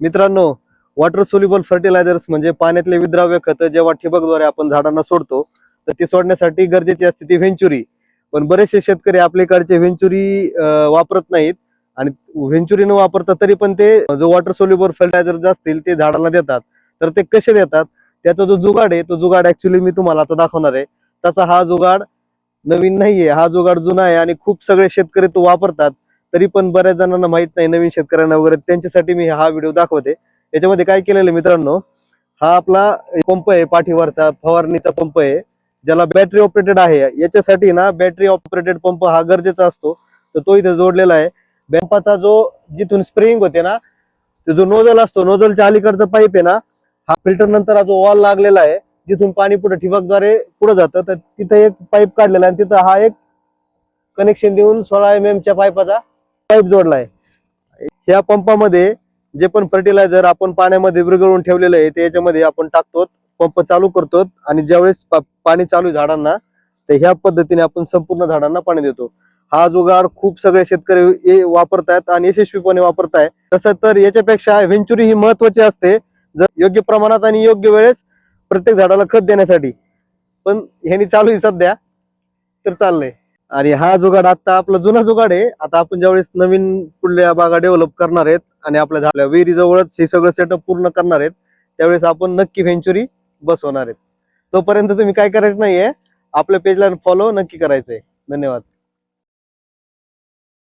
मित्रांनो, water soluble fertilisers म्हणजे पाण्यातले विद्राव्य खतं जेव्हा ठिबकद्वारे आपण झाडांना सोडतो तर ती सोडण्यासाठी गरजेची असते ती व्हेंचुरी. पण बरेचसे शेतकरी आपल्याकडचे व्हेंचुरी वापरत नाहीत आणि व्हेंचुरी न वापरता तरी पण ते जो वॉटर सोल्युबल फर्टिलायझर असतील ते झाडाला देतात. तर ते कसे देतात त्याचा जो जुगाड आहे तो जुगाड ऍक्च्युली मी तुम्हाला आता दाखवणार आहे. त्याचा हा जुगाड नवीन नाहीये, हा जुगाड जुना आहे आणि खूप सगळे शेतकरी तो वापरतात. तरी पण बऱ्याच जणांना माहित नाही, नवीन शेतकऱ्यांना वगैरे, त्यांच्यासाठी मी हा व्हिडिओ दाखवते. याच्यामध्ये काय केलेलं आहे मित्रांनो, हा आपला पंप आहे, पाठीवरचा फवारणीचा पंप आहे, ज्याला बॅटरी ऑपरेटेड आहे. याच्यासाठी ना बॅटरी ऑपरेटेड पंप हा गरजेचा असतो, तर तो इथे जोडलेला आहे. पंपाचा जो जिथून स्प्रेइंग होते ना, तो जो नोझल असतो, नोझलच्या अलीकडचा पाईप आहे ना, हा फिल्टर नंतर हा जो वॉल लागलेला आहे जिथून पाणी पुढे ठिबकद्वारे पुढे जातं, तर तिथे एक पाईप काढलेला आहे आणि तिथं हा एक कनेक्शन देऊन 16 mm च्या पाईपाचा पाईप जोडलाय. ह्या पंपामध्ये जे पण फर्टिलायझर आपण पाण्यामध्ये विरघळून ठेवलेलं आहे ते याच्यामध्ये आपण टाकतो, पंप चालू करतो आणि ज्यावेळेस पाणी चालू आहे झाडांना, तर ह्या पद्धतीने आपण संपूर्ण झाडांना पाणी देतो. हा जुगाड खूप सगळे शेतकरी वापरतायत आणि यशस्वीपणे वापरतायत. तसं तर याच्यापेक्षा व्हेंचुरी ही महत्वाची असते, जर योग्य प्रमाणात आणि योग्य वेळेस प्रत्येक झाडाला खत देण्यासाठी. पण ह्यानी चालू आहे सध्या, तर चाललंय. आणि हा जुगाड आता आपला जुना जुगाड आहे. आता आपण ज्यावेळेस नवीन पुढल्या बागा डेव्हलप करणार आहेत आणि आपल्या झाल्या विहिरी जवळच हे सगळं सेटअप पूर्ण करणार आहेत, त्यावेळेस आपण नक्की व्हेंचुरी बसवणार आहेत. तोपर्यंत तुम्ही काय करायचं नाहीये, आपल्या पेजला फॉलो नक्की करायचंय. धन्यवाद.